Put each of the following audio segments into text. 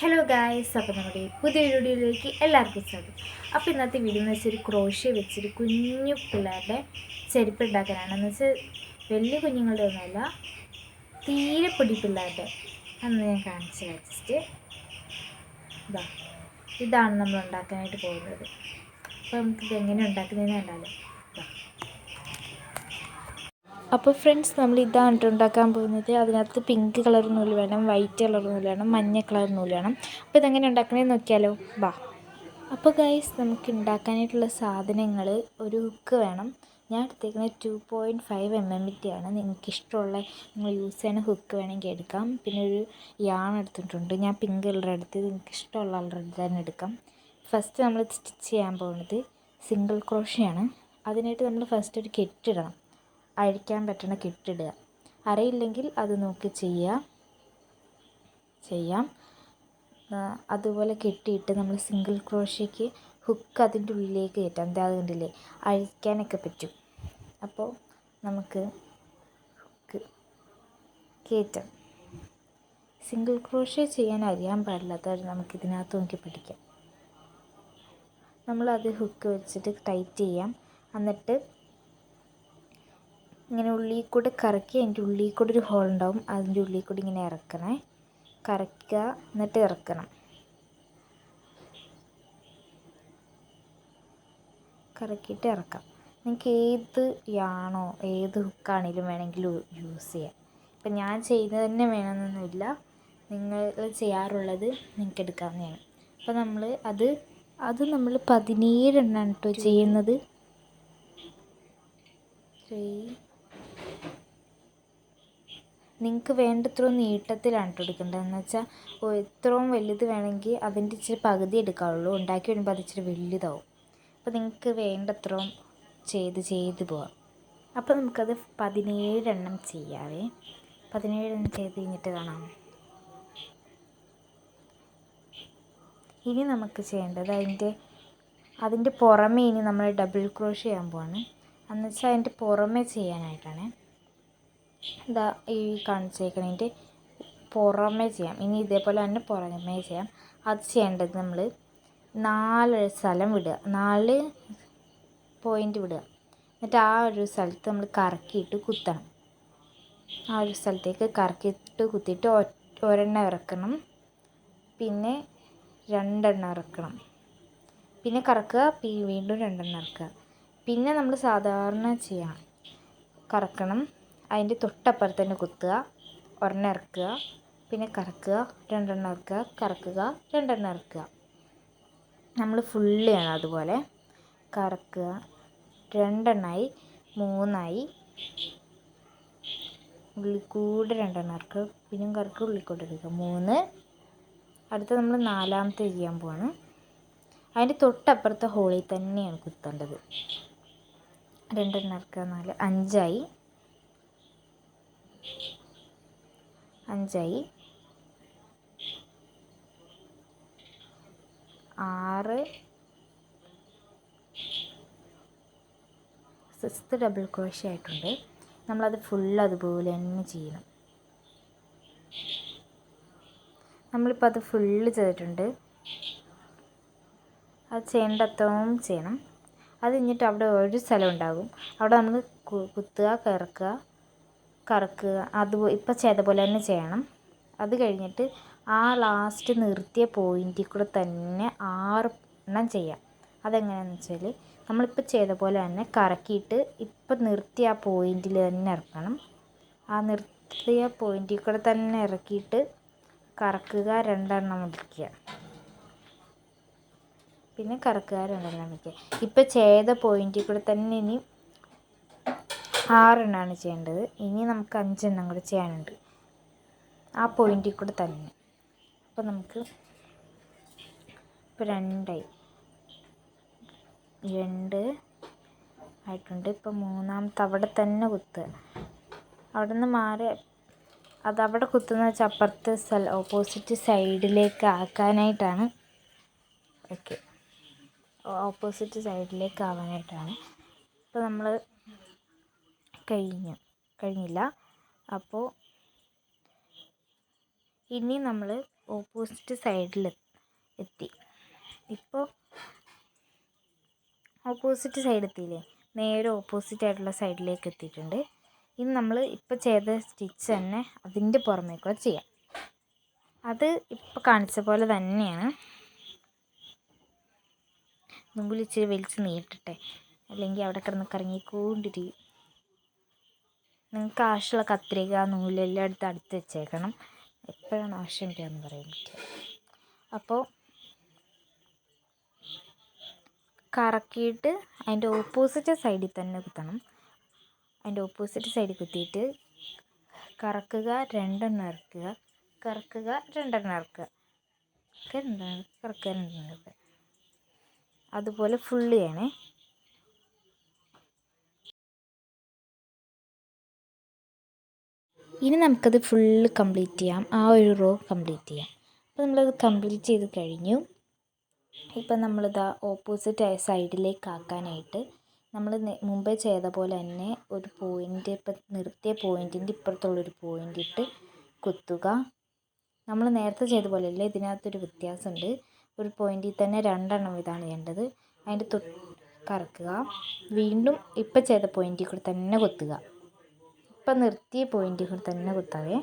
Hello guys, അപ്പോൾ നമ്മുടെ പുതിയൊരു വീഡിയോയിലേക്ക് എല്ലാവർക്കും സ്വാഗതം. അപ്പോൾ ഇന്നത്തെ വീഡിയോ എന്ന് വെച്ചാൽ ഒരു ക്രോഷ്യ വെച്ചൊരു കുഞ്ഞു പിള്ളേരുടെ ചെരുപ്പ് ഉണ്ടാക്കാനാണ്. എന്ന് വെച്ചാൽ വലിയ കുഞ്ഞുങ്ങളുടെ ഒന്നുമല്ല, തീരെ പൊടി പിള്ളേരുടെ. അന്ന് ഞാൻ കാണിച്ചു വെച്ചിട്ട് ഇതാണ് നമ്മൾ ഉണ്ടാക്കാനായിട്ട് പോകുന്നത്. അപ്പോൾ നമുക്കിത് എങ്ങനെ ഉണ്ടാക്കുന്നതെന്ന് കണ്ടാലോ. അപ്പോൾ ഫ്രണ്ട്സ്, നമ്മൾ ഇതാണ് ഉണ്ടാക്കാൻ പോകുന്നത്. അതിനകത്ത് പിങ്ക് കളർ നൂല് വേണം, വൈറ്റ് കളർ നൂല് വേണം, മഞ്ഞ കളർ നൂല് വേണം. അപ്പോൾ ഇതെങ്ങനെ ഉണ്ടാക്കണമെന്ന് നോക്കിയാലോ. അപ്പോൾ ഗൈസ്, നമുക്ക് ഉണ്ടാക്കാനായിട്ടുള്ള സാധനങ്ങൾ: ഒരു ഹുക്ക് വേണം. ഞാൻ എടുത്തേക്കുന്നത് 2.5 mmൻ്റെ നിങ്ങൾക്ക് ഇഷ്ടമുള്ള നിങ്ങൾ യൂസ് ചെയ്യുന്ന ഹുക്ക് വേണമെങ്കിൽ എടുക്കാം. പിന്നെ ഒരു യാൺ എടുത്തിട്ടുണ്ട്. ഞാൻ പിങ്ക് കളർ എടുത്ത്, നിങ്ങൾക്ക് ഇഷ്ടമുള്ള കളർ തന്നെ എടുക്കാം. ഫസ്റ്റ് നമ്മൾ സ്റ്റിച്ച് ചെയ്യാൻ പോകുന്നത് സിംഗിൾ ക്രോഷ്യാണ്. അതിനായിട്ട് നമ്മൾ ഫസ്റ്റ് ഒരു കെട്ടിടണം, അഴിക്കാൻ പറ്റണ കെട്ടിടുക. അറിയില്ലെങ്കിൽ അത് നോക്കി ചെയ്യാം. അതുപോലെ കെട്ടിയിട്ട് നമ്മൾ സിംഗിൾ ക്രോഷ്യയ്ക്ക് ഹുക്ക് അതിൻ്റെ ഉള്ളിലേക്ക് കയറ്റാം. അത് കണ്ടില്ലേ, അഴിക്കാനൊക്കെ പറ്റും. അപ്പോൾ നമുക്ക് ഹുക്ക് കയറ്റാം. സിംഗിൾ ക്രോഷ്യ ചെയ്യാൻ അറിയാൻ പാടില്ലാത്തവർ നമുക്കിതിനകത്ത് നോക്കി പഠിക്കാം. നമ്മളത് ഹുക്ക് വെച്ചിട്ട് ടൈറ്റ് ചെയ്യാം. എന്നിട്ട് ഇങ്ങനെ ഉള്ളിൽ കൂടെ കറക്കി, അതിൻ്റെ ഉള്ളിൽ കൂടെ ഒരു ഹോൾ ഉണ്ടാവും. അതിൻ്റെ ഉള്ളിൽ കൂടി ഇങ്ങനെ കറക്കുക, എന്നിട്ട് ഇറക്കണം. കറക്കിയിട്ട് ഇറക്കാം. നിങ്ങൾക്ക് ഏത് യാണോ ഏത് ഹുക്കാണെങ്കിലും വേണമെങ്കിലും യൂസ് ചെയ്യാം. ഇപ്പം ഞാൻ ചെയ്യുന്നത് തന്നെ വേണമെന്നൊന്നുമില്ല, നിങ്ങൾ ചെയ്യാറുള്ളത് നിങ്ങൾക്ക് എടുക്കാവുന്നതാണ്. അപ്പോൾ നമ്മൾ നമ്മൾ 17 എണ്ണമാണ് കേട്ടോ ചെയ്യുന്നത്. നിങ്ങൾക്ക് വേണ്ടത്ര നീട്ടത്തിലാണ് എടുക്കേണ്ടത്. എന്ന് വെച്ചാൽ എത്രയും വലുത് വേണമെങ്കിൽ അതിൻ്റെ ഇച്ചിരി പകുതി എടുക്കാവുള്ളൂ. ഉണ്ടാക്കി വരുമ്പോൾ അത് ഇച്ചിരി വലുതാവും. അപ്പോൾ നിങ്ങൾക്ക് വേണ്ടത്രയും ചെയ്ത് പോവാം. അപ്പോൾ നമുക്കത് 17 എണ്ണം ചെയ്യാവേ. 17 എണ്ണം ചെയ്ത് കഴിഞ്ഞിട്ട് കാണാം. ഇനി നമുക്ക് ചെയ്യേണ്ടത് അതിൻ്റെ പുറമേ ഇനി നമ്മൾ ഡബിൾ ക്രോഷ്യ ചെയ്യാൻ പോവാണ്. എന്നുവെച്ചാൽ അതിൻ്റെ പുറമേ ചെയ്യാനായിട്ടാണ്. ഈ കാണിച്ചേക്കണതിൻ്റെ പുറമേ ചെയ്യാം. ഇനി ഇതേപോലെ തന്നെ പുറമേ ചെയ്യാം. അത് ചെയ്യേണ്ടത് നമ്മൾ 4 സ്ഥലം വിടുക, 4 പോയിൻ്റ് വിടുക. എന്നിട്ട് ആ ഒരു സ്ഥലത്ത് നമ്മൾ കറക്കിയിട്ട് കുത്തണം. ആ ഒരു സ്ഥലത്തേക്ക് കറക്കിയിട്ട് കുത്തിയിട്ട് ഒരെണ്ണം ഇറക്കണം, പിന്നെ 2 എണ്ണം ഇറക്കണം, പിന്നെ കറക്കുക, വീണ്ടും 2 എണ്ണം ഇറക്കുക. പിന്നെ നമ്മൾ സാധാരണ ചെയ്യണം, കറക്കണം, അതിൻ്റെ തൊട്ടപ്പുറത്ത് തന്നെ കുത്തുക, ഒരെണ്ണം ഇറക്കുക, പിന്നെ കറക്കുക, 2 എണ്ണം ഇറക്കുക, കറക്കുക, 2 എണ്ണം ഇറക്കുക. നമ്മൾ ഫുള്ള് ചെയ്യണം. അതുപോലെ കറക്കുക, 2 എണ്ണമായി, 3ആയി, ഉള്ളിക്കൂടെ 2 എണ്ണം ഇറക്കുക, പിന്നെ കറക്കുക, ഉള്ളിക്കൂടെ എടുക്കുക, 3. അടുത്ത നമ്മൾ 4ാമത്തെ ചെയ്യാൻ പോവാണ്. അതിൻ്റെ തൊട്ടപ്പുറത്തെ ഹോളിൽ തന്നെയാണ് കുത്തേണ്ടത്. 2 എണ്ണം ഇറക്കുക, 4, 5ആയി, 6. 6th ഡബിൾ ക്രോഷ്യ ആയിട്ടുണ്ട്. നമ്മളത് ഫുള്ള് അതുപോലെ തന്നെ ചെയ്യണം. നമ്മളിപ്പോൾ അത് ഫുള്ള് ചെയ്തിട്ടുണ്ട്. അത് ചെയ്യേണ്ടത്രയും ചെയ്യണം. അത് കഴിഞ്ഞിട്ട് അവിടെ ഒരു സ്ഥലം ഉണ്ടാകും, അവിടെ നമ്മൾ കുത്തുക, കറക്കുക. ഇപ്പോൾ ചെയ്ത പോലെ തന്നെ ചെയ്യണം. അത് കഴിഞ്ഞിട്ട് ആ ലാസ്റ്റ് നിർത്തിയ പോയിൻറ്റിൽ കൂടെ തന്നെ 6 എണ്ണം ചെയ്യാം. അതെങ്ങനെയാണെന്ന് വെച്ചാൽ നമ്മളിപ്പോൾ ചെയ്ത പോലെ തന്നെ കറക്കിയിട്ട് ഇപ്പം നിർത്തിയ ആ പോയിൻറ്റിൽ തന്നെ ഇറക്കണം. ആ നിർത്തിയ പോയിൻറ്റിൽ കൂടെ തന്നെ ഇറക്കിയിട്ട് കറക്കുക, 2 എണ്ണം മുടിക്കുക, പിന്നെ കറക്കുക, 2 എണ്ണം വയ്ക്കുക. ഇപ്പോൾ ചെയ്ത പോയിൻറ്റിൽ കൂടെ തന്നെ ഇനി 6 എണ്ണമാണ് ചെയ്യേണ്ടത്. ഇനി നമുക്ക് 5 എണ്ണം കൂടെ ചെയ്യാനുണ്ട് ആ പോയിൻറ്റിൽ കൂടെ തന്നെ. അപ്പോൾ നമുക്ക് ഇപ്പോൾ 2 ആയിട്ടുണ്ട്. ഇപ്പോൾ 3ാമത്തെ അവിടെ തന്നെ കുത്തുക. അവിടെ നിന്ന് മാറി അതവിടെ കുത്തുന്ന വെച്ചാൽ അപ്പുറത്തെ ഓപ്പോസിറ്റ് സൈഡിലേക്ക് ആക്കാനായിട്ടാണ്. ഓപ്പോസിറ്റ് സൈഡിലേക്ക് ആവാനായിട്ടാണ്. ഇപ്പോൾ നമ്മൾ കഴിഞ്ഞില്ല. അപ്പോൾ ഇനി നമ്മൾ ഓപ്പോസിറ്റ് സൈഡിൽ എത്തി. ഇപ്പോൾ ഓപ്പോസിറ്റ് സൈഡ് എത്തിയില്ലേ, നേരെ ഓപ്പോസിറ്റ് ആയിട്ടുള്ള സൈഡിലേക്ക് എത്തിയിട്ടുണ്ട്. ഇനി നമ്മൾ ഇപ്പോൾ ചെയ്ത സ്റ്റിച്ച് തന്നെ അതിൻ്റെ പുറമേക്കൂടെ ചെയ്യാം. അത് ഇപ്പോൾ കാണിച്ച പോലെ തന്നെയാണ്. നൂല് ഇച്ചിരി വലിച്ച് നീട്ടട്ടെ, അല്ലെങ്കിൽ അവിടെ കിടന്ന് കറങ്ങിക്കൊണ്ടിരിക്കും. നിങ്ങൾക്ക് ആവശ്യമുള്ള കത്രിക നൂലെല്ലാം അടുത്ത് വെച്ചേക്കണം. എപ്പോഴാണ് ആവശ്യം വരികയെന്ന് പറയാൻ പറ്റുക. അപ്പോൾ കറക്കിയിട്ട് അതിൻ്റെ ഓപ്പോസിറ്റ് സൈഡിൽ തന്നെ കുത്തണം. അതിൻ്റെ ഓപ്പോസിറ്റ് സൈഡിൽ കുത്തിയിട്ട് കറക്കുക, രണ്ടെണ്ണം ഇറക്കുക, കറക്കുക, രണ്ടെണ്ണം ഇറക്കുക, കറക്കുക, രണ്ടെണ്ണം ഇറക്കുക. അതുപോലെ ഫുള്ള് ചെയ്യണേ. ഇനി നമുക്കത് ഫുള്ള് കംപ്ലീറ്റ് ചെയ്യാം. ആ ഒരു റോ കംപ്ലീറ്റ് ചെയ്യാം. അപ്പോൾ നമ്മളത് കംപ്ലീറ്റ് ചെയ്ത് കഴിഞ്ഞു. ഇപ്പം നമ്മളിതാ ഓപ്പോസിറ്റ് സൈഡിലേക്ക് ആക്കാനായിട്ട് നമ്മൾ മുമ്പേ ചെയ്ത പോലെ തന്നെ ഒരു പോയിൻ്റ്, ഇപ്പം നിർത്തിയ പോയിൻറ്റിൻ്റെ ഇപ്പുറത്തുള്ളൊരു പോയിൻ്റ് ഇട്ട് കുത്തുക. നമ്മൾ നേരത്തെ ചെയ്ത പോലെയല്ല, ഇതിനകത്തൊരു വ്യത്യാസമുണ്ട്. ഒരു പോയിൻറ്റിൽ തന്നെ രണ്ടെണ്ണം ഇതാണ് ചെയ്യേണ്ടത്. അതിൻ്റെ കറക്കുക, വീണ്ടും ഇപ്പം ചെയ്ത പോയിൻറ്റിൽ കൂടെ തന്നെ കുത്തുക. ഇപ്പം നിർത്തിയ പോയിൻറ്റിൽ കൂടെ തന്നെ കുത്താവേ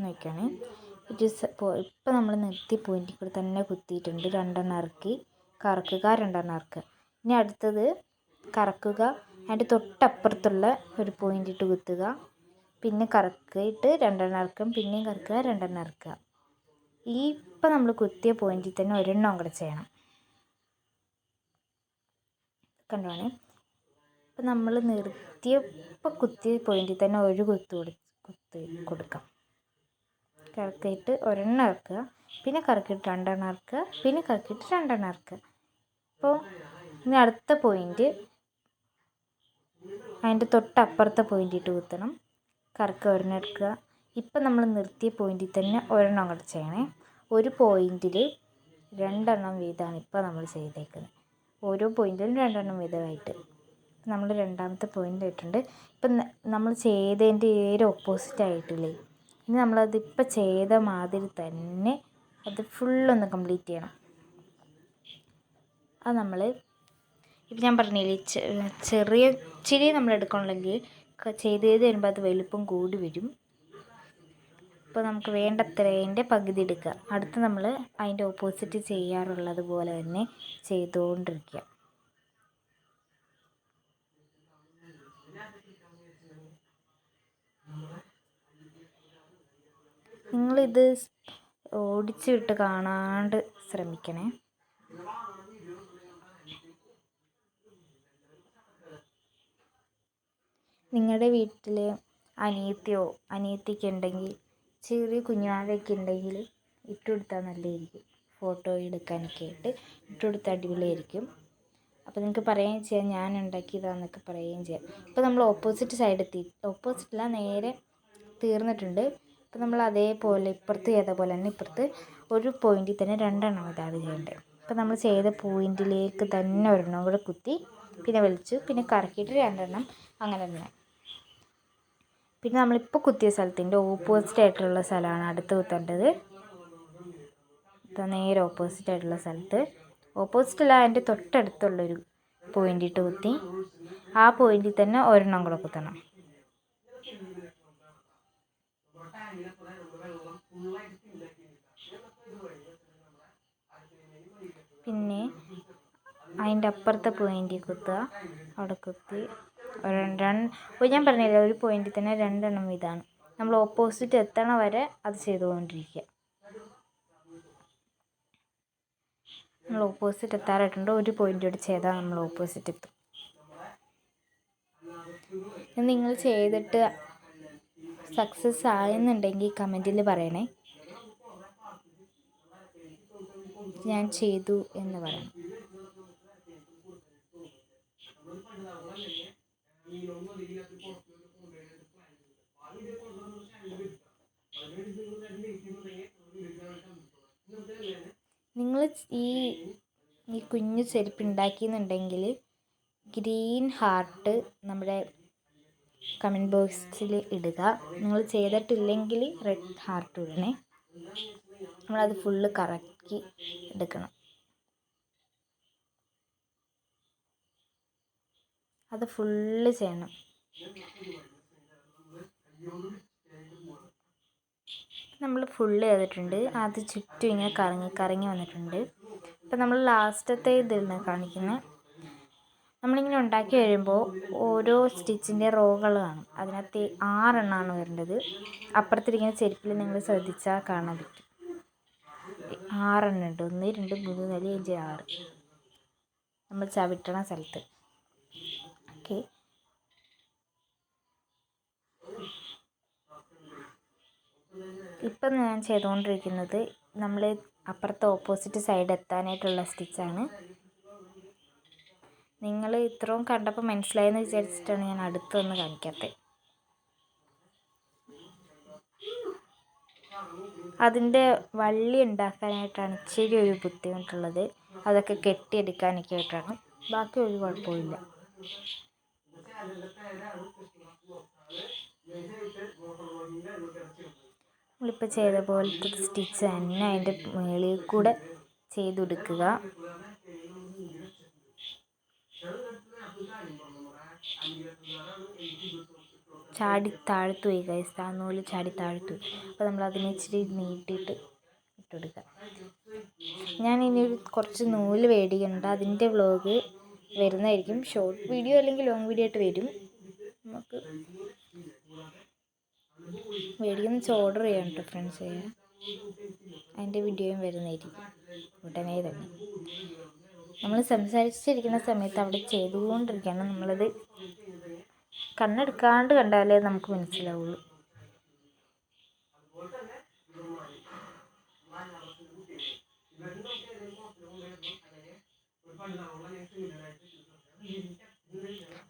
നോക്കണേ. ഇപ്പം നമ്മൾ നിർത്തിയ പോയിൻറ്റിൽ കൂടെ തന്നെ കുത്തിയിട്ടുണ്ട്. രണ്ടെണ്ണം ഇറക്കി കറക്കുക, രണ്ടെണ്ണം ഇറക്കുക. ഇനി അടുത്തത് കറക്കുക, അതിൻ്റെ തൊട്ടപ്പുറത്തുള്ള ഒരു പോയിൻ്റ് ഇട്ട് കുത്തുക, പിന്നെ കറക്കിയിട്ട് രണ്ടെണ്ണം ഇറക്കും, പിന്നെയും കറക്കുക, രണ്ടെണ്ണം ഇറക്കുക. ഇപ്പം നമ്മൾ കുത്തിയ പോയിൻറ്റിൽ തന്നെ ഒരെണ്ണം കൂടെ ചെയ്യണം. കണ്ടോണേ. ഇപ്പം നമ്മൾ ഇപ്പം കുത്തിയ പോയിൻറ്റിൽ തന്നെ ഒരു കുത്തി കൊടുക്കാം. കറക്കിയിട്ട് ഒരെണ്ണം ഇറക്കുക, പിന്നെ കറക്കിയിട്ട് രണ്ടെണ്ണം ഇറക്കുക, പിന്നെ കറക്കിയിട്ട് രണ്ടെണ്ണം ഇറക്കുക. അപ്പോൾ ഇനി അടുത്ത പോയിൻറ്റ് അതിൻ്റെ തൊട്ടപ്പുറത്തെ പോയിൻ്റ് ഇട്ട് കുത്തണം, കറക്കുക, ഒരെണ്ണം എടുക്കുക. ഇപ്പം നമ്മൾ നിർത്തിയ പോയിൻറ്റിൽ തന്നെ ഒരെണ്ണം കൂടെ ചെയ്യണേ. ഒരു പോയിൻറ്റിൽ രണ്ടെണ്ണം വീതമാണ് ഇപ്പോൾ നമ്മൾ ചെയ്തേക്കുന്നത്. ഓരോ പോയിൻറ്റിലും രണ്ടെണ്ണം വീതമായിട്ട് നമ്മൾ രണ്ടാമത്തെ പോയിൻ്റ് ഇട്ടിട്ടുണ്ട്. ഇപ്പം നമ്മൾ ചെയ്തതിൻ്റെ നേരെ ഓപ്പോസിറ്റ് ആയിട്ടില്ലേ, ഇനി നമ്മളതിപ്പോൾ ചെയ്ത മാതിരി തന്നെ അത് ഫുള്ളൊന്ന് കംപ്ലീറ്റ് ചെയ്യണം. അത് നമ്മൾ ഇപ്പം ഞാൻ പറഞ്ഞില്ലേ, ചെറിയ ഇച്ചിരി നമ്മൾ എടുക്കണമെങ്കിൽ ചെയ്ത് വരുമ്പോൾ അത് വലുപ്പം കൂടി വരും. ഇപ്പോൾ നമുക്ക് വേണ്ടത്രേൻ്റെ പകുതി എടുക്കുക. അടുത്ത് നമ്മൾ അതിൻ്റെ ഓപ്പോസിറ്റ് ചെയ്യാറുള്ളത് പോലെ തന്നെ ചെയ്തുകൊണ്ടിരിക്കുക. നിങ്ങളിത് ഓടിച്ച് വിട്ട് കാണാണ്ട് ശ്രമിക്കണേ. നിങ്ങളുടെ വീട്ടിൽ അനിയത്തിയോ അനിയത്തിക്ക് ഉണ്ടെങ്കിൽ, ചെറിയ കുഞ്ഞുവാവയൊക്കെ ഉണ്ടെങ്കിൽ ഇട്ടുകൊടുത്താൽ നല്ലതായിരിക്കും. ഫോട്ടോ എടുക്കാനൊക്കെ ആയിട്ട് ഇട്ടുകൊടുത്താൽ അടിപൊളിയായിരിക്കും. അപ്പോൾ നിങ്ങൾക്ക് പറയുകയും ചെയ്യാം ഞാൻ ഉണ്ടാക്കിയതാണെന്നൊക്കെ പറയുകയും ചെയ്യാം. ഇപ്പോൾ നമ്മൾ ഓപ്പോസിറ്റ് സൈഡ് ഓപ്പോസിറ്റല്ല, നേരെ തീർന്നിട്ടുണ്ട്. അപ്പോൾ നമ്മൾ അതേപോലെ ഇപ്പുറത്ത് ചെയ്ത പോലെ തന്നെ ഇപ്പുറത്ത് ഒരു പോയിൻറ്റിൽ തന്നെ രണ്ടെണ്ണം ഇതാണ് ചെയ്യേണ്ടത്. അപ്പോൾ നമ്മൾ ചെയ്ത പോയിൻറ്റിലേക്ക് തന്നെ ഒരെണ്ണം കൂടെ കുത്തി, പിന്നെ വലിച്ചു, പിന്നെ കറക്കിയിട്ട് രണ്ടെണ്ണം, അങ്ങനെ തന്നെ. പിന്നെ നമ്മളിപ്പോൾ കുത്തിയ സ്ഥലത്തിൻ്റെ ഓപ്പോസിറ്റ് ആയിട്ടുള്ള സ്ഥലമാണ് അടുത്ത് കുത്തേണ്ടത്. നേരെ ഓപ്പോസിറ്റ് ആയിട്ടുള്ള സ്ഥലത്ത്, ഓപ്പോസിറ്റല്ല അതിൻ്റെ തൊട്ടടുത്തുള്ളൊരു പോയിൻ്റ് ഇട്ട് കുത്തി, ആ പോയിൻറ്റിൽ തന്നെ ഒരെണ്ണം കൂടെ കുത്തണം. പിന്നെ അതിൻ്റെ അപ്പുറത്തെ പോയിൻറ്റിൽ കുത്തുക, അവിടെ കുത്തി ഞാൻ പറഞ്ഞില്ല, ഒരു പോയിൻറ്റിൽ തന്നെ രണ്ടെണ്ണം ഇതാണ്. നമ്മൾ ഓപ്പോസിറ്റ് എത്തണ വരെ അത് ചെയ്തുകൊണ്ടിരിക്കുക. നമ്മൾ ഓപ്പോസിറ്റ് എത്താറായിട്ടുണ്ട്. ഒരു പോയിൻ്റ് കൂടി ചെയ്താൽ നമ്മൾ ഓപ്പോസിറ്റ് എത്തും. നിങ്ങൾ ചെയ്തിട്ട് സക്സസ് ആയെന്നുണ്ടെങ്കിൽ കമൻറ്റിൽ പറയണേ, ഞാൻ ചെയ്തു എന്ന് പറയണം. നിങ്ങൾ ഈ കുഞ്ഞു ചെരുപ്പ് ഉണ്ടാക്കിയെന്നുണ്ടെങ്കിൽ ഗ്രീൻ ഹാർട്ട് നമ്മുടെ കമൻറ്റ് ബോക്സിൽ ഇടുക. നിങ്ങൾ ചെയ്തിട്ടില്ലെങ്കിൽ റെഡ് ഹാർട്ട് ഇടണേ. നമ്മളത് ഫുള്ള് കറക്കി എടുക്കണം. അത് ഫുള്ള് ചെയ്യണം. നമ്മൾ ഫുള്ള് ചെയ്തിട്ടുണ്ട്. അത് ചുറ്റും ഇങ്ങനെ കറങ്ങി വന്നിട്ടുണ്ട്. ഇപ്പം നമ്മൾ ലാസ്റ്റത്തെ ഇതിലാണ് കാണിക്കുന്നത്. നമ്മളിങ്ങനെ ഉണ്ടാക്കി കഴിയുമ്പോൾ ഓരോ സ്റ്റിച്ചിൻ്റെ റോകൾ കാണും. അതിനകത്ത് 6 എണ്ണമാണ് വരേണ്ടത്. അപ്പുറത്തിരിക്കുന്ന ചെരുപ്പിൽ നിങ്ങൾ ശ്രദ്ധിച്ചാൽ കാണാൻ പറ്റും. 6 എണ്ണം ഉണ്ട്. 1 2 3 4 5 6 നമ്മൾ ചവിട്ടണ സ്ഥലത്ത്. ഓക്കെ, ഇപ്പം ഞാൻ ചെയ്തുകൊണ്ടിരിക്കുന്നത് നമ്മൾ അപ്പുറത്തെ ഓപ്പോസിറ്റ് സൈഡ് എത്താനായിട്ടുള്ള സ്റ്റിച്ചാണ്. നിങ്ങൾ ഇത്രയും കണ്ടപ്പോൾ മനസ്സിലായെന്ന് വിചാരിച്ചിട്ടാണ് ഞാൻ അടുത്തൊന്ന് കാണിക്കാത്തത്. അതിൻ്റെ വള്ളി ഉണ്ടാക്കാനായിട്ടാണ് ഇച്ചിരി ഒരു ബുദ്ധിമുട്ടുള്ളത്. അതൊക്കെ കെട്ടിയെടുക്കാനൊക്കെ ആയിട്ടാണ്. ബാക്കി ഒരു കുഴപ്പമില്ല. നമ്മളിപ്പോൾ ചെയ്ത പോലത്തെ സ്റ്റിച്ച് തന്നെ അതിൻ്റെ മുകളിൽ കൂടെ ചെയ്ത് കൊടുക്കുക. ചാടി താഴ്ത്തു പോയി ഗൈസ്, ആ നൂല് ചാടി താഴ്ത്തു. അപ്പോൾ നമ്മൾ അതിനെ ഇച്ചിരി നീട്ടിയിട്ട് ഇട്ടുകൊടുക്കുക. ഞാൻ ഇനി കുറച്ച് നൂല് മേടിക്കുന്നുണ്ട്. അതിൻ്റെ വ്ലോഗ് വരുന്നതായിരിക്കും. ഷോർട്ട് വീഡിയോ അല്ലെങ്കിൽ ലോങ് വീഡിയോ ആയിട്ട് വരും. നമുക്ക് മേടിക്കുന്ന ഓർഡർ ചെയ്യാം കേട്ടോ ഫ്രണ്ട്സ്. അതിൻ്റെ വീഡിയോയും വരുന്നതായിരിക്കും ഉടനെ തന്നെ. നമ്മൾ സംസാരിച്ചിരിക്കുന്ന സമയത്ത് അവിടെ ചെയ്തുകൊണ്ടിരിക്കുകയാണ്. നമ്മളത് കണ്ണെടുക്കാണ്ട് കണ്ടാലേ നമുക്ക് മനസ്സിലാവുള്ളൂ.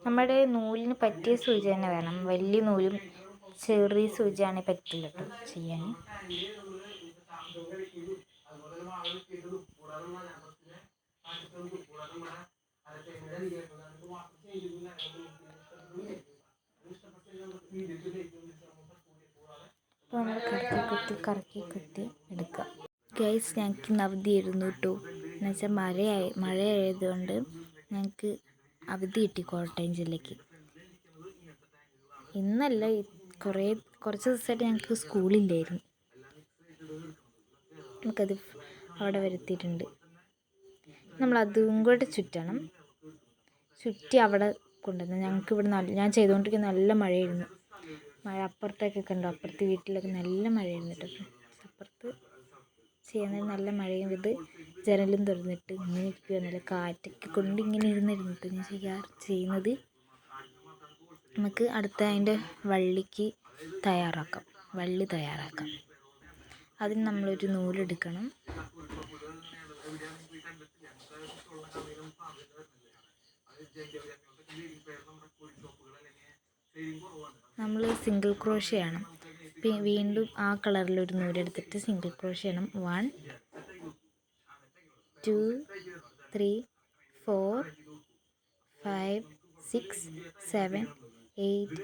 നമ്മുടെ നൂലിന് പറ്റിയ സൂചി തന്നെ വേണം. വലിയ നൂലും ചെറിയ സൂചിയാണെങ്കിൽ പറ്റില്ല കേട്ടോ ചെയ്യാൻ. അപ്പോൾ നമ്മൾ കറക്കി കുത്തി എടുക്കുക. ഗൈസ്, ഞങ്ങൾക്ക് ഇന്ന് അവധിയായിരുന്നു കേട്ടോ. എന്നുവെച്ചാൽ മഴയായതുകൊണ്ട് ഞങ്ങൾക്ക് അവധി കിട്ടി കോട്ടയം ജില്ലയ്ക്ക്. ഇന്നല്ല, കുറച്ച് ദിവസമായിട്ട് ഞങ്ങൾക്ക് സ്കൂളില്ലായിരുന്നു. നമുക്കത് അവിടെ വരുത്തിയിട്ടുണ്ട്. നമ്മളതും കൂടെ ചുറ്റണം. ചുറ്റി അവിടെ കൊണ്ടുവന്ന് ഞങ്ങൾക്ക് ഇവിടെ ഞാൻ ചെയ്തുകൊണ്ടിരിക്കുന്ന നല്ല മഴയായിരുന്നു. മഴ അപ്പുറത്തൊക്കെ ഉണ്ടോ, അപ്പുറത്തെ വീട്ടിലൊക്കെ നല്ല മഴയായിരുന്നു കേട്ടോ. അപ്പുറത്ത് ചെയ്യുന്നത് നല്ല മഴയും. ഇത് ജനലും തുറന്നിട്ട് ഇങ്ങനെ ഇരിക്കുക. നല്ല കാറ്റൊക്കെ കൊണ്ട് ഇങ്ങനെ ഇരുന്നിരുന്നിട്ട് ഞാൻ ചെയ്യുന്നത്. നമുക്ക് അടുത്ത അതിൻ്റെ വള്ളി തയ്യാറാക്കാം. അതിന് നമ്മളൊരു നൂലെടുക്കണം. നമ്മൾ സിംഗിൾ ക്രോഷ്യ ചെയ്യണം. വീണ്ടും ആ കളറിലൊരു നൂലെടുത്തിട്ട് സിംഗിൾ ക്രോഷ്യ ചെയ്യണം. 1 2 3 4 5 6 7 8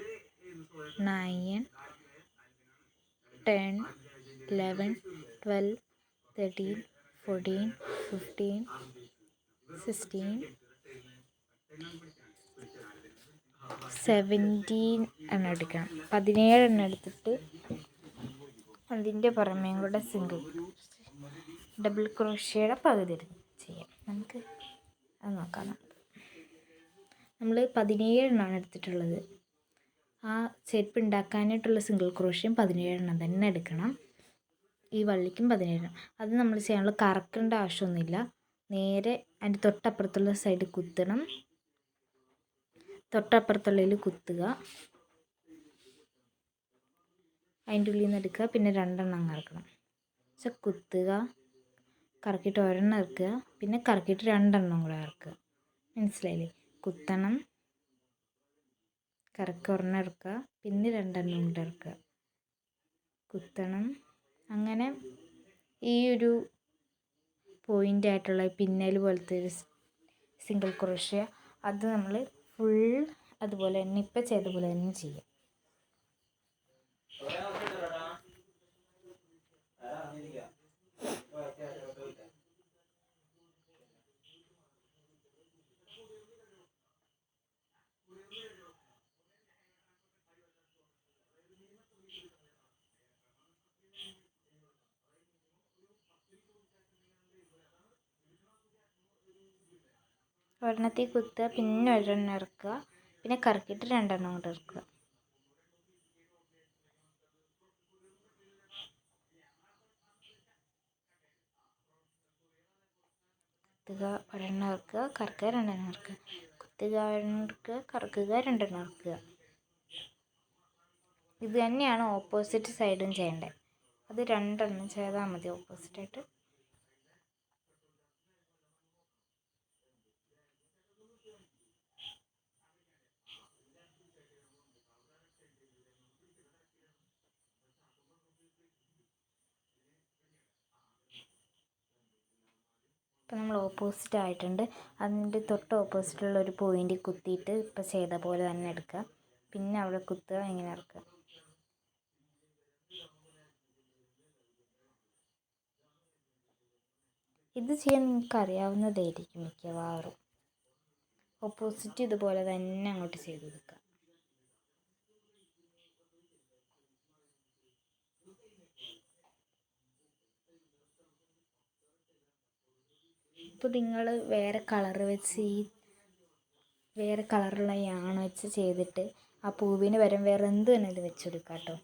9 10 11 12 13 14 15 16 17 എണ്ണം എടുക്കണം. 17 എണ്ണം എടുത്തിട്ട് അതിൻ്റെ പുറമേയും കൂടെ ഡബിൾ ക്രോഷ്യയുടെ പകുതി ചെയ്യാം. നമുക്ക് അത് നോക്കാം. നമ്മൾ 17 എണ്ണമാണ് എടുത്തിട്ടുള്ളത്. ആ ചെരുപ്പ് ഉണ്ടാക്കാനായിട്ടുള്ള സിംഗിൾ ക്രോഷ്യയും 17 എണ്ണം തന്നെ എടുക്കണം. ഈ വള്ളിക്കും 17 എണ്ണം. അത് നമ്മൾ ചെയ്യാനുള്ള കറക്കേണ്ട ആവശ്യമൊന്നുമില്ല. നേരെ അതിൻ്റെ തൊട്ടപ്പുറത്തുള്ള സൈഡ് കുത്തണം. തൊട്ടപ്പുറത്തുള്ളതിൽ കുത്തുക. അതിൻ്റെ ഉള്ളിൽ നിന്ന് എടുക്കുക. പിന്നെ 2 എണ്ണം ഇറക്കണം. പക്ഷെ കുത്തുക, കറക്കിയിട്ട് ഒരെണ്ണം ഇറക്കുക, പിന്നെ കറക്കിയിട്ട് 2 എണ്ണം കൂടെ ഇറക്കുക. മനസ്സിലായില്ലേ? കുത്തണം, കറക്കി ഒരെണ്ണം ഇറക്കുക, പിന്നെ 2 എണ്ണം കൂടെ ഇറക്കുക, കുത്തണം. അങ്ങനെ ഈ ഒരു പോയിൻ്റായിട്ടുള്ള പിന്നൽ പോലത്തെ ഒരു സിംഗിൾ ക്രോഷ്യ അത് നമ്മൾ ഫുൾ അതുപോലെ തന്നെ ഇപ്പം ചെയ്ത പോലെ തന്നെ ചെയ്യാം. ഒരെണ്ണത്തിൽ കുത്തുക, പിന്നെ ഒരെണ്ണം ഇറക്കുക, പിന്നെ കറക്കിയിട്ട് രണ്ടെണ്ണം കൂടെ ഇറക്കുക. കുത്തുക, ഒരെണ്ണം ഇറക്കുക, കറക്കുക, രണ്ടെണ്ണം ഇറക്കുക, കുത്തുക, ഒരെണ്ണം ഇറക്കുക, കറക്കുക, രണ്ടെണ്ണം ഇറക്കുക. ഇത് തന്നെയാണ് ഓപ്പോസിറ്റ് സൈഡും ചെയ്യേണ്ടത്. അത് രണ്ടെണ്ണം ചെയ്താൽ മതി ഓപ്പോസിറ്റായിട്ട്. ഇപ്പം നമ്മൾ ഓപ്പോസിറ്റ് ആയിട്ടുണ്ട്. അതിൻ്റെ തൊട്ട് ഓപ്പോസിറ്റുള്ള ഒരു പോയിൻ്റ് കുത്തിയിട്ട് ഇപ്പം ചെയ്ത പോലെ തന്നെ എടുക്കുക. പിന്നെ അവിടെ കുത്തുക, ഇങ്ങനെ ഇറക്കുക. ഇത് ചെയ്യാൻ നിങ്ങൾക്ക് അറിയാവുന്നതായിരിക്കും മിക്കവാറും. ഓപ്പോസിറ്റ് ഇതുപോലെ തന്നെ അങ്ങോട്ട് ചെയ്ത് കൊടുക്കുക. ഇപ്പോൾ നിങ്ങൾ വേറെ കളറ് വെച്ച് വേറെ കളറുള്ള യാൺ വെച്ച് ചെയ്തിട്ട് ആ പൂവിന് പകരം വേറെ എന്ത് വേണമെങ്കിലും വെച്ച് കൊടുക്കാം കേട്ടോ.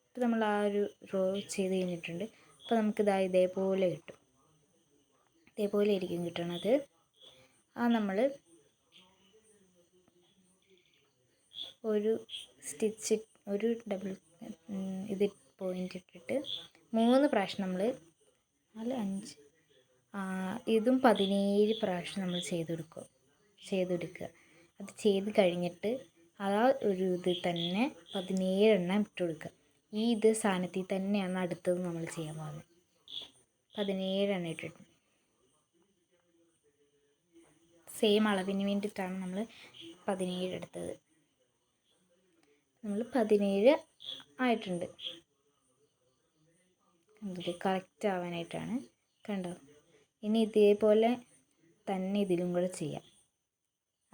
ഇപ്പോൾ നമ്മൾ ആ ഒരു റോ ചെയ്ത് കഴിഞ്ഞിട്ടുണ്ട്. അപ്പോൾ നമുക്കിതാ ഇതേപോലെ കിട്ടും. ഇതേപോലെ ആയിരിക്കും കിട്ടണത്. നമ്മൾ ഒരു സ്റ്റിച്ച്, ഒരു ഡബിൾ ഇത് പോയിൻ്റ് ഇട്ടിട്ട് 3 പ്രാവശ്യം നമ്മൾ 4 5 ഇതും 17 പ്രാവശ്യം നമ്മൾ ചെയ്തെടുക്കുക. അത് ചെയ്ത് കഴിഞ്ഞിട്ട് ആ ഒരു ഇതിൽ തന്നെ 17 എണ്ണം ഇട്ട് കൊടുക്കുക. ഇത് സാധനത്തിൽ തന്നെയാണ് അടുത്തത് നമ്മൾ ചെയ്യാൻ പോകുന്നത്. 17 എണ്ണം ഇട്ടിട്ട് സെയിം അളവിന് വേണ്ടിയിട്ടാണ് നമ്മൾ 17 എടുത്തത്. നമ്മൾ 17 ആയിട്ടുണ്ട്. ഇത് കറക്റ്റ് ആവാനായിട്ടാണ്. കണ്ടോ? ഇനി ഇതേപോലെ തന്നെ ഇതിലും കൂടെ ചെയ്യാം.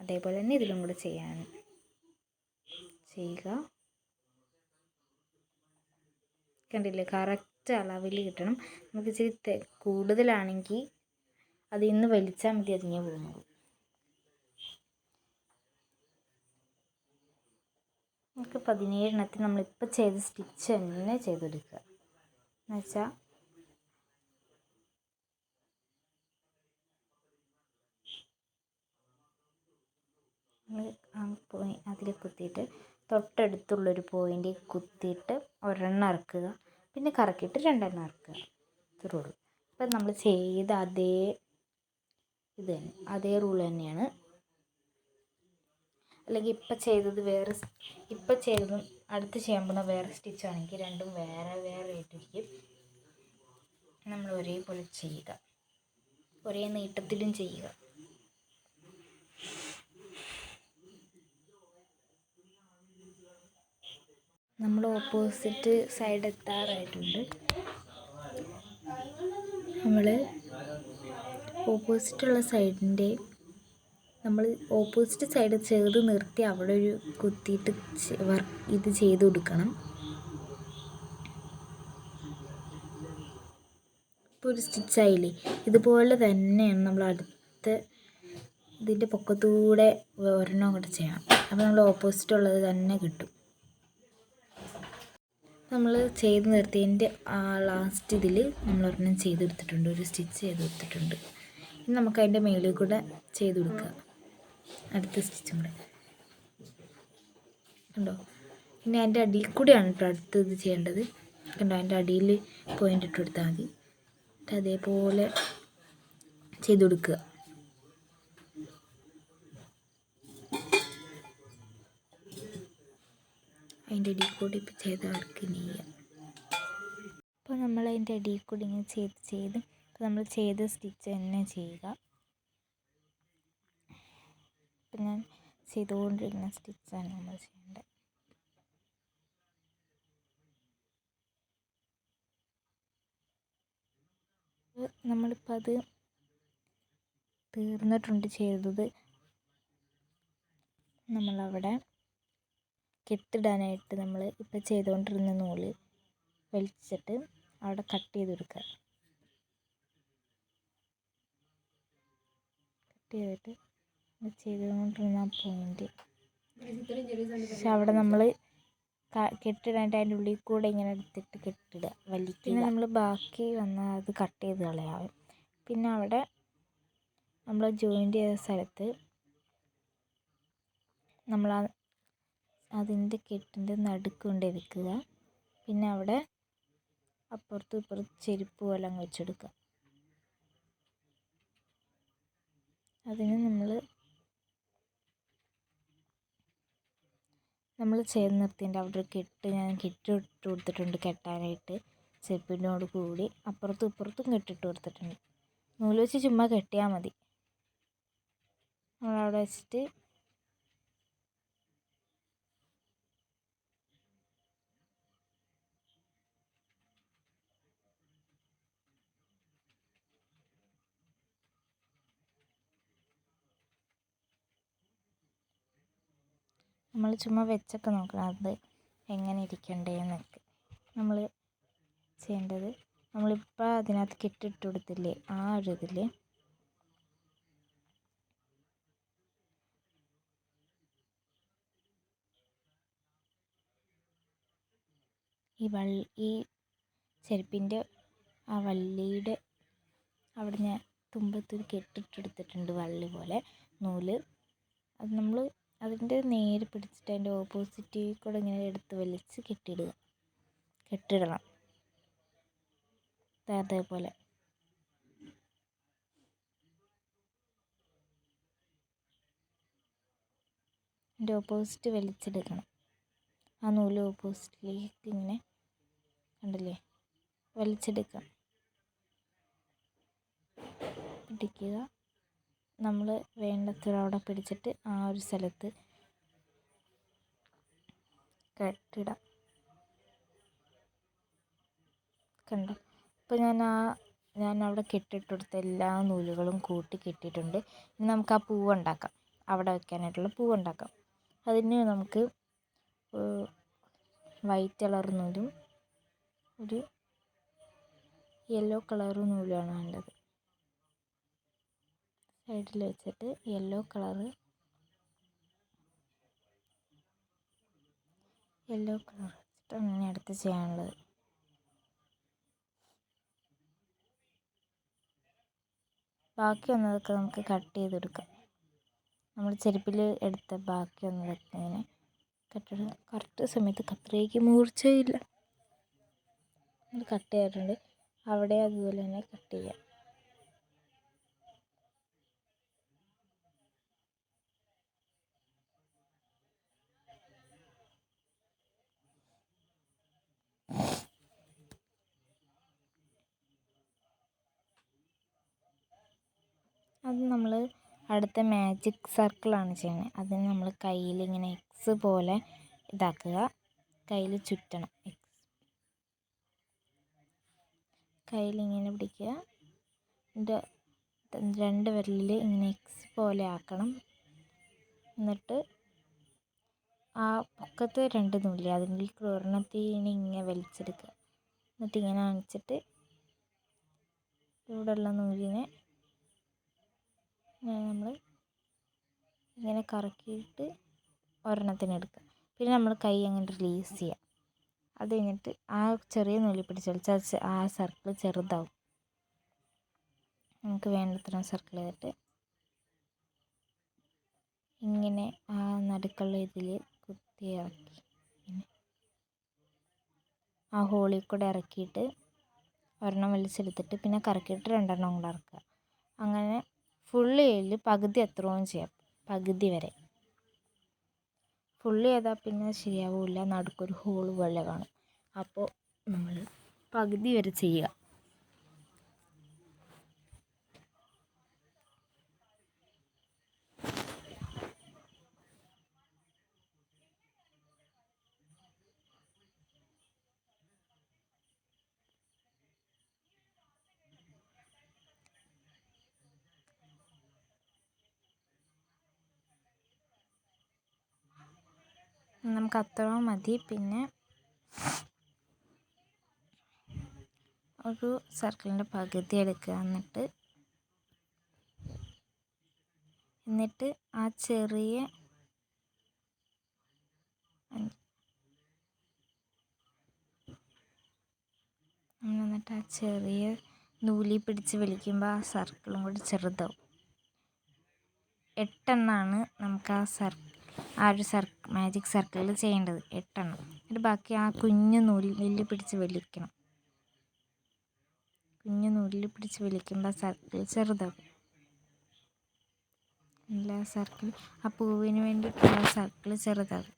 അതേപോലെ തന്നെ ഇതിലും കൂടെ ചെയ്യുക. കണ്ടില്ലേ? കറക്റ്റ് അളവിൽ കിട്ടണം. നമുക്ക് ഇച്ചിരി കൂടുതലാണെങ്കിൽ അതിൽ നിന്ന് വലിച്ചാൽ മതി, അതിങ്ങനെ പോകുന്നത്. നമുക്ക് 17 എണ്ണത്തിൽ നമ്മളിപ്പോൾ ചെയ്ത സ്റ്റിച്ച് തന്നെ ചെയ്തെടുക്കുക. എന്നുവെച്ചാൽ അതിൽ കുത്തിയിട്ട് തൊട്ടടുത്തുള്ളൊരു പോയിൻ്റ് കുത്തിയിട്ട് ഒരെണ്ണം ഇറക്കുക, പിന്നെ കറക്കിയിട്ട് രണ്ടെണ്ണം ഇറക്കുക. ഇത്രേ ഉള്ളൂ. ഇപ്പം നമ്മൾ ചെയ്ത അതേ റൂൾ തന്നെയാണ്. അല്ലെങ്കിൽ ഇപ്പം ചെയ്തതും അടുത്ത് ചെയ്യാൻ പോകുന്ന വേറെ സ്റ്റിച്ചാണെങ്കിൽ രണ്ടും വേറെ ആയിട്ടിരിക്കും. നമ്മൾ ഒരേപോലെ ചെയ്യുക, ഒരേ നീട്ടത്തിലും ചെയ്യുക. നമ്മൾ ഓപ്പോസിറ്റ് സൈഡ് എത്താറായിട്ടുണ്ട്. നമ്മൾ ഓപ്പോസിറ്റുള്ള സൈഡിൻ്റെ നമ്മൾ ഓപ്പോസിറ്റ് സൈഡ് ചേർത്ത് നിർത്തി അവിടെ ഒരു കുത്തിയിട്ട് ഇത് ചെയ്ത് കൊടുക്കണം. ഇപ്പോൾ ഒരു സ്റ്റിച്ചായില്ലേ? ഇതുപോലെ തന്നെയാണ് നമ്മൾ അടുത്ത ഇതിൻ്റെ പൊക്കത്തൂടെ ഒരെണ്ണം കൂടെ ചെയ്യണം. അപ്പോൾ നമ്മൾ ഓപ്പോസിറ്റ് ഉള്ളത് തന്നെ കിട്ടും. നമ്മൾ ചെയ്ത് നിർത്തിയതിൻ്റെ ലാസ്റ്റ് ഇതിൽ നമ്മൾ ഒരെണ്ണം ചെയ്തെടുത്തിട്ടുണ്ട്, ഒരു സ്റ്റിച്ച് ചെയ്തെടുത്തിട്ടുണ്ട്. ഇനി നമുക്ക് അതിൻ്റെ മേളിൽ കൂടെ ചെയ്ത് കൊടുക്കുക, അടുത്ത സ്റ്റിച്ചും കൂടെ. കണ്ടോ? ഇനി അതിൻ്റെ അടിയിൽ കൂടെയാണ് കേട്ടോ അടുത്തത് ചെയ്യേണ്ടത്. കണ്ടോ? അതിൻ്റെ അടിയിൽ പോയിൻ്റ് ഇട്ട് കൊടുത്താൽ മതി. എന്നിട്ട് അതേപോലെ ചെയ്ത് കൊടുക്കുക. അതിൻ്റെ അടിയിൽ കൂടി ഇപ്പം ചെയ്ത വർക്ക് ചെയ്യാം. അപ്പോൾ നമ്മൾ അതിൻ്റെ അടിയിൽ കൂടി ഇങ്ങനെ ചെയ്ത് ഇപ്പോൾ നമ്മൾ ചെയ്ത സ്റ്റിച്ച് തന്നെ ചെയ്യുക. ഇപ്പം ഞാൻ ചെയ്തുകൊണ്ടിരിക്കുന്ന സ്റ്റിച്ചാണ് നമ്മൾ ചെയ്യേണ്ടത്. നമ്മളിപ്പോൾ അത് തീർന്നിട്ടുണ്ട് ചെയ്തത്. നമ്മളവിടെ കെട്ടിടാനായിട്ട് നമ്മൾ ഇപ്പോൾ ചെയ്തുകൊണ്ടിരുന്ന നൂല് വലിച്ചിട്ട് അവിടെ കട്ട് ചെയ്തെടുക്കുക. കട്ട് ചെയ്തിട്ട് ചെയ്തുകൊണ്ടിരുന്ന ആ പോയിൻ്റ്, പക്ഷെ അവിടെ നമ്മൾ കെട്ടിടാനായിട്ട് അതിൻ്റെ ഉള്ളിൽ കൂടെ ഇങ്ങനെ എടുത്തിട്ട് കെട്ടിടുക, വലിക്കുക. പിന്നെ നമ്മൾ ബാക്കി വന്നാൽ അത് കട്ട് ചെയ്ത് കളയാവും. പിന്നെ അവിടെ നമ്മൾ ജോയിൻ്റ് ചെയ്ത സ്ഥലത്ത് നമ്മൾ അതിൻ്റെ കെട്ടിൻ്റെ നടുക്ക് കൊണ്ട് വെക്കുക. പിന്നെ അവിടെ അപ്പുറത്തും ഇപ്പുറത്തും ചെരുപ്പ് പോലെ അങ്ങ് വെച്ചെടുക്കുക. അതിന് നമ്മൾ ചെയ്ത് നിർത്തിൻ്റെ അവിടെ ഒരു കെട്ട് ഞാൻ കെട്ടിട്ട് കൊടുത്തിട്ടുണ്ട് കെട്ടാനായിട്ട്. ചെരുപ്പിനോട് കൂടി അപ്പുറത്തും ഇപ്പുറത്തും കെട്ടിട്ട് കൊടുത്തിട്ടുണ്ട്. നൂല് വെച്ച് ചുമ്മാ കെട്ടിയാൽ മതി. നമ്മളവിടെ വെച്ചിട്ട് നമ്മൾ ചുമ്മാ വെച്ചൊക്കെ നോക്കണം അത് എങ്ങനെ ഇരിക്കണ്ടേന്നൊക്കെ. നമ്മൾ ചെയ്യേണ്ടത്, നമ്മളിപ്പോൾ അതിനകത്ത് കെട്ടിട്ട് കൊടുത്തില്ലേ, ആ ഒരു ഇതിൽ ഈ ചെരുപ്പിൻ്റെ ആ വള്ളിയുടെ അവിടെ ഞാൻ തുമ്പത്തൊരു കെട്ടിട്ടെടുത്തിട്ടുണ്ട്, വള്ളി പോലെ നൂല്. അത് നമ്മൾ അതിൻ്റെ നേരെ പിടിച്ചിട്ട് അതിൻ്റെ ഓപ്പോസിറ്റിൽ കൂടെ ഇങ്ങനെ എടുത്ത് വലിച്ച് കെട്ടിടണം അതേപോലെ. അതിൻ്റെ ഓപ്പോസിറ്റ് വലിച്ചെടുക്കണം. ആ നൂല് ഓപ്പോസിറ്റിലേക്ക് ഇങ്ങനെ കണ്ടില്ലേ വലിച്ചെടുക്കാം. പിടിക്കുക. നമ്മൾ വേണ്ടത്ര അവിടെ പിടിച്ചിട്ട് ആ ഒരു സ്ഥലത്ത് കെട്ടിടാം. കണ്ടോ? അപ്പോൾ ഞാൻ അവിടെ കെട്ടിട്ട് കൊടുത്ത എല്ലാ നൂലുകളും കൂട്ടി കെട്ടിയിട്ടുണ്ട്. ഇനി നമുക്ക് ആ പൂവുണ്ടാക്കാം, അവിടെ വെക്കാനായിട്ടുള്ള പൂവുണ്ടാക്കാം. അതിന് നമുക്ക് വൈറ്റ് കളർ നൂലും ഒരു യെല്ലോ കളർ നൂലുമാണ് വേണ്ടത്. സൈഡിൽ വെച്ചിട്ട് യെല്ലോ കളർ വെച്ചിട്ട് അങ്ങനെ അടുത്ത് ചെയ്യാനുള്ളത്. ബാക്കി വന്നതൊക്കെ നമുക്ക് കട്ട് ചെയ്തെടുക്കാം. നമ്മൾ ചെരുപ്പിൽ എടുത്ത ബാക്കി വന്നതൊക്കെ ഇങ്ങനെ കട്ടെടുക്കാം. കറക്റ്റ് സമയത്ത് കത്രികയ്ക്ക് മൂർച്ചയില്ല, അത് കട്ട് ചെയ്തിട്ടുണ്ട്. അവിടെ അതുപോലെ തന്നെ കട്ട് ചെയ്യാം. അത് നമ്മൾ അടുത്ത മാജിക് സർക്കിളാണ് ചെയ്യുന്നത്. അതിന് നമ്മൾ കയ്യിൽ ഇങ്ങനെ എക്സ് പോലെ ഇതാക്കുക, കയ്യിൽ ചുറ്റണം. കയ്യിലിങ്ങനെ പിടിക്കുക, എൻ്റെ 2 വിരലിൽ ഇങ്ങനെ എക്സ് പോലെ ആക്കണം. എന്നിട്ട് ആ പൊക്കത്തെ 2 നൂല് അതിൻ്റെ ഒരെണ്ണത്തിന് ഇങ്ങനെ വലിച്ചെടുക്കുക. എന്നിട്ട് ഇങ്ങനെ കാണിച്ചിട്ട് ഇവിടെയുള്ള നൂലിനെ നമ്മൾ ഇങ്ങനെ കറക്കിയിട്ട് ഒരെണ്ണത്തിന് എടുക്കുക. പിന്നെ നമ്മൾ കൈ അങ്ങനെ റിലീസ് ചെയ്യുക. അത് കഴിഞ്ഞിട്ട് ആ ചെറിയ നൂല് പിടിച്ചാൽ ആ സർക്കിൾ ചെറുതാവും. നമുക്ക് വേണ്ടത്ര സർക്കിൾ ചെയ്തിട്ട് ഇങ്ങനെ ആ നടുക്കുള്ള ഇതിൽ കുത്തി ഇറക്കി ആ ഹോളിൽ കൂടെ ഇറക്കിയിട്ട് ഒരെണ്ണം വലിച്ചെടുത്തിട്ട് പിന്നെ കറക്കിയിട്ട് 2 എണ്ണം കൂടെ ഇറക്കുക. അങ്ങനെ ഫുള്ള് പകുതി എത്രയും ചെയ്യാം, പകുതി വരെ. ഫുള്ള് ചെയ്താൽ പിന്നെ ശരിയാവില്ല, നടുക്കൊരു ഹോൾ പോലെ കാണും. അപ്പോൾ നമ്മൾ പകുതി വരെ ചെയ്യുക. നമുക്ക് അത്ര മതി. പിന്നെ ഒരു സർക്കിളിൻ്റെ പകുതി എടുക്കുക. എന്നിട്ട് ആ ചെറിയ നൂലിൽ പിടിച്ച് വലിക്കുമ്പോൾ ആ സർക്കിളും കൂടി ചെറുതാവും. 8 എണ്ണമാണ് നമുക്ക് ആ ഒരു മാജിക് സർക്കിളിൽ ചെയ്യേണ്ടത്. 8 എണ്ണം. എന്നിട്ട് ബാക്കി ആ കുഞ്ഞു നൂലിൽ പിടിച്ച് വലിക്കണം. കുഞ്ഞു നൂലിൽ പിടിച്ച് വലിക്കുമ്പോൾ ആ സർക്കിൾ ചെറുതാവും. എല്ലാ സർക്കിൾ ആ പൂവിന് വേണ്ടിയിട്ടുള്ള സർക്കിൾ ചെറുതാകും.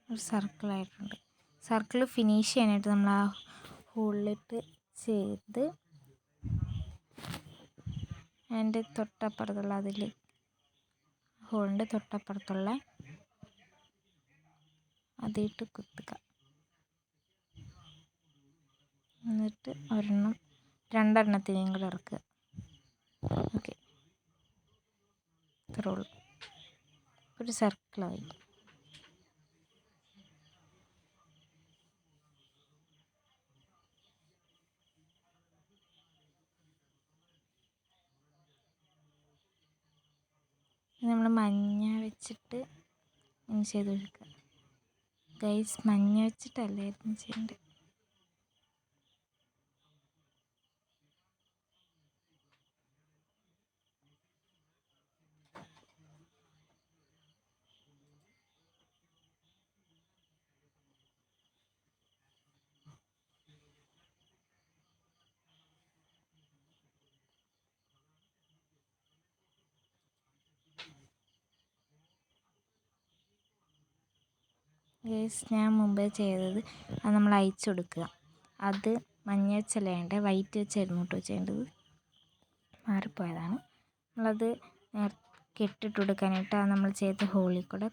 ഒരു സർക്കിളായിട്ടുണ്ട്. സർക്കിൾ ഫിനിഷ് ചെയ്യാനായിട്ട് നമ്മൾ ആ ഹോളിലിട്ട് ചെയ്ത് അതിൻ്റെ തൊട്ടപ്പുറത്തുള്ള ഹോളിൻ്റെ തൊട്ടപ്പുറത്തുള്ള അതിട്ട് കുത്തുക. എന്നിട്ട് 2 കൂടെ ഇറക്കുക. ഓക്കെ, ഇത്രേ ഉള്ളൂ. ഒരു സർക്കിളായി. നമ്മൾ മഞ്ഞ വെച്ചിട്ട് ചെയ്ത് കൊടുക്കുക. ഗൈസ്, മഞ്ഞ വെച്ചിട്ടല്ലായിരുന്നു ചെയ്യേണ്ടത്. ഗൈസ്, ഞാൻ മുമ്പേ ചെയ്തത് അത് നമ്മൾ അയച്ചു കൊടുക്കുക. അത് മഞ്ഞ വെച്ചല്ല ചെയ്യേണ്ടത്, വൈറ്റ് വെച്ചായിരുന്നു കേട്ടോ ചെയ്യേണ്ടത്. മാറിപ്പോയതാണ്. നമ്മളത് കെട്ടിട്ട് കൊടുക്കാനായിട്ട് ആ നമ്മൾ ചെയ്ത ഹോളിൽ കൂടെ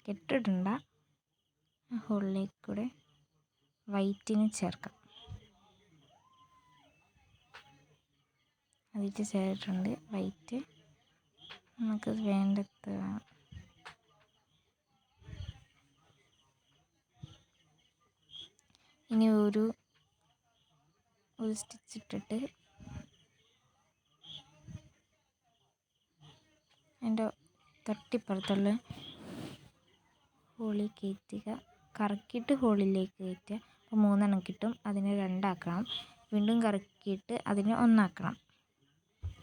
കെട്ടിടണ്ട, ഹോളിലേക്ക് കൂടെ വൈറ്റിന് ചേർക്കാം. അതിട്ട് ചേർത്തിട്ടുണ്ട് വൈറ്റ്. നമുക്ക് വേണ്ടത് ഇനി ഒരു സ്റ്റിച്ച് ഇട്ടിട്ട് അതിൻ്റെ തൊട്ടിപ്പുറത്തുള്ള ഹോളിൽ കയറ്റുക. കറക്കിയിട്ട് ഹോളിലേക്ക് കയറ്റുക. അപ്പോൾ 3 എണ്ണം കിട്ടും. അതിനെ 2 ആക്കണം. വീണ്ടും കറക്കിയിട്ട് അതിനെ 1 ആക്കണം.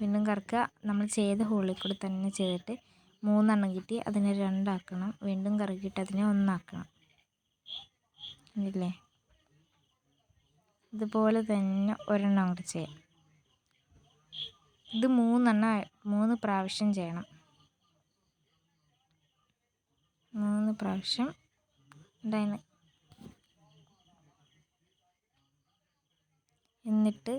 വീണ്ടും കറക്കുക. നമ്മൾ ചെയ്ത ഹോളിൽ കൂടെ തന്നെ ചെയ്തിട്ട് 3 എണ്ണം കിട്ടി. അതിനെ 2 ആക്കണം. വീണ്ടും കറക്കിയിട്ട് അതിനെ 1 ആക്കണം. ഇല്ലേ? ഇതുപോലെ തന്നെ ഒരെണ്ണം അങ്ങോട്ട് ചെയ്യാം. ഇത് 3 പ്രാവശ്യം ചെയ്യണം. 3 പ്രാവശ്യം ഉണ്ടായിരുന്നു. എന്നിട്ട്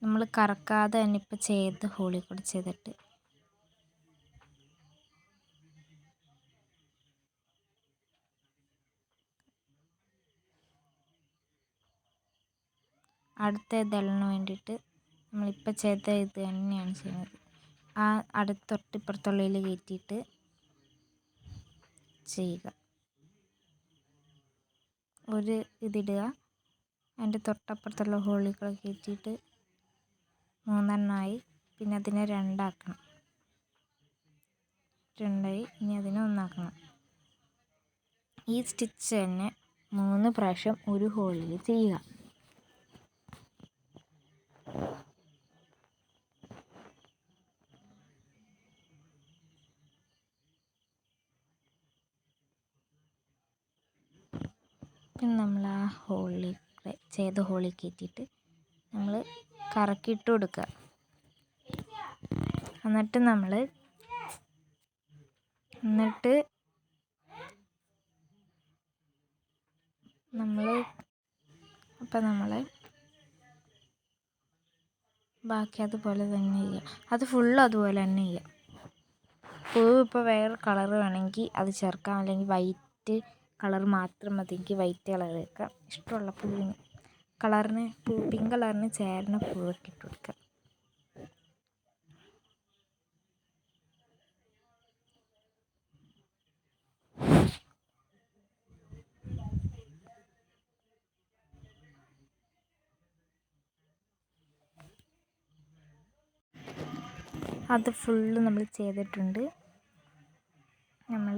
നമ്മൾ കറക്കാതെ തന്നെ ഇപ്പം ചെയ്ത് ഹോളിൽ കൂടെ ചെയ്തിട്ട് അടുത്ത ഇതെല്ലാം വേണ്ടിയിട്ട് നമ്മളിപ്പോൾ ചെയ്ത ഇത് തന്നെയാണ് ചെയ്യുന്നത്. ആ തൊട്ടിപ്പുറത്തുള്ളതിൽ കയറ്റിയിട്ട് ചെയ്യുക. ഒരു ഇതിടുക. അതിൻ്റെ തൊട്ടപ്പുറത്തുള്ള ഹോളിൽ കൂടെ കയറ്റിയിട്ട് 3 എണ്ണമായി. പിന്നെ അതിനെ 2 ആക്കണം. 2 ആയി. ഇനി അതിനെ 1 ആക്കണം. ഈ സ്റ്റിച്ച് തന്നെ 3 പ്രാവശ്യം ഒരു ഹോളിൽ ചെയ്യുക. പിന്നെ നമ്മൾ ആ ചെയ്ത ഹോളിൽ കയറ്റിയിട്ട് നമ്മൾ കറക്കിയിട്ട് കൊടുക്കുക. എന്നിട്ട് നമ്മൾ ബാക്കി അതുപോലെ തന്നെ ചെയ്യുക. അത് ഫുള്ള് അതുപോലെ തന്നെ ചെയ്യുക. പൂവ് ഇപ്പോൾ വേറെ കളർ വേണമെങ്കിൽ അത് ചേർക്കാം. അല്ലെങ്കിൽ വൈറ്റ് കളർ മാത്രം മതി. എനിക്ക് വൈറ്റ് കളർ വെക്കാം. ഇഷ്ടമുള്ള പൂവിന് കളറിന് പിങ്ക് കളറിന് ചേരുന്ന പൂവൊക്കെ ഇട്ട് കൊടുക്കാം. അത് ഫുള്ള് നമ്മൾ ചെയ്തിട്ടുണ്ട്. നമ്മൾ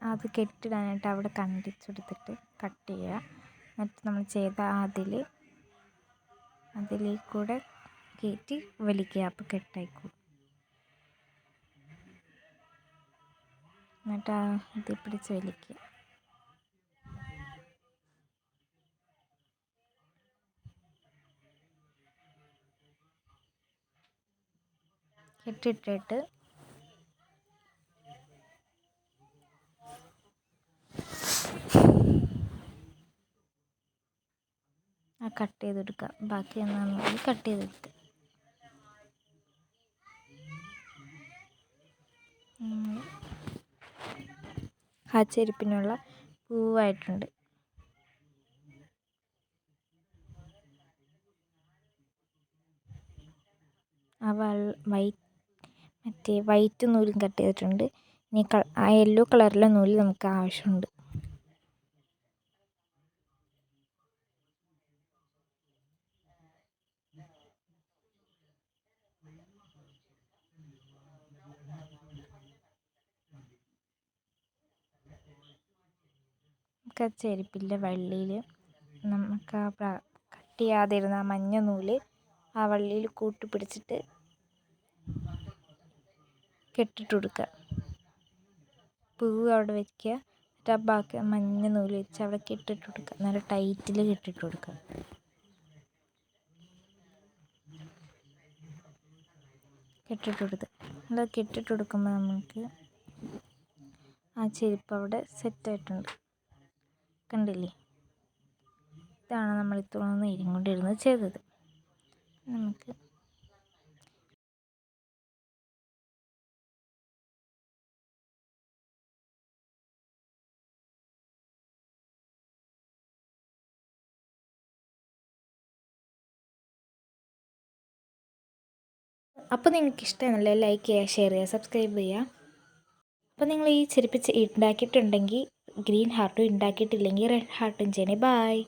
അത് കെട്ടിടാനായിട്ട് അവിടെ കണ്ടിച്ചെടുത്തിട്ട് കട്ട് ചെയ്യുക. എന്നിട്ട് നമ്മൾ ചെയ്ത അതിലേക്കൂടെ കയറ്റി വലിക്കുക. അപ്പോൾ കെട്ടായിക്കോളും. എന്നിട്ട് ഇത് പിടിച്ച് വലിക്കുക. കെട്ടിട്ടിട്ട് കട്ട് ചെയ്തെടുക്കുക. ബാക്കി എന്നാണെന്നുണ്ടെങ്കിൽ കട്ട് ചെയ്തെടുക്കുക. ആ ചെരുപ്പിനുള്ള പൂവായിട്ടുണ്ട്. ആ വൈറ്റ് നൂലും കട്ട് ചെയ്തിട്ടുണ്ട്. ഇനി ആ യെല്ലോ കളറിലെ നൂല് നമുക്ക് ആവശ്യമുണ്ട്. നമുക്ക് ആ ചെരുപ്പിൻ്റെ വള്ളിയിൽ നമുക്ക് ആ കട്ട് ചെയ്യാതിരുന്ന ആ മഞ്ഞ നൂല് ആ വള്ളിയിൽ കൂട്ടിപ്പിടിച്ചിട്ട് കെട്ടിട്ട് കൊടുക്കുക. പൂവ് അവിടെ വയ്ക്കുക. എന്നിട്ട് ആ ബാക്കി മഞ്ഞ നൂല് വെച്ച് അവിടെ കെട്ടിട്ട് കൊടുക്കുക. നല്ല ടൈറ്റിൽ കെട്ടിട്ട് കൊടുക്കുക. കെട്ടിട്ട് കൊടുത്ത് അത് കെട്ടിട്ട് കൊടുക്കുമ്പോൾ നമുക്ക് ആ ചെരുപ്പ് അവിടെ സെറ്റായിട്ടുണ്ട്. കണ്ടില്ലേ? ഇതാണ് നമ്മൾ ഇത്രയും നേരം കൊണ്ടിരുന്ന് ചെയ്തത്. നമുക്ക് അപ്പോൾ നിങ്ങൾക്ക് ഇഷ്ടമാണല്ലേ? ലൈക്ക് ചെയ്യുക, ഷെയർ ചെയ്യുക, സബ്സ്ക്രൈബ് ചെയ്യുക. അപ്പോൾ നിങ്ങൾ ഈ ചെരുപ്പ് ഉണ്ടാക്കിയിട്ടുണ്ടെങ്കിൽ ഗ്രീൻ ഹാർട്ടും, ഉണ്ടാക്കിയിട്ടില്ലെങ്കിൽ റെഡ് ഹാർട്ടും ചെയ്യണേ. ബായ്.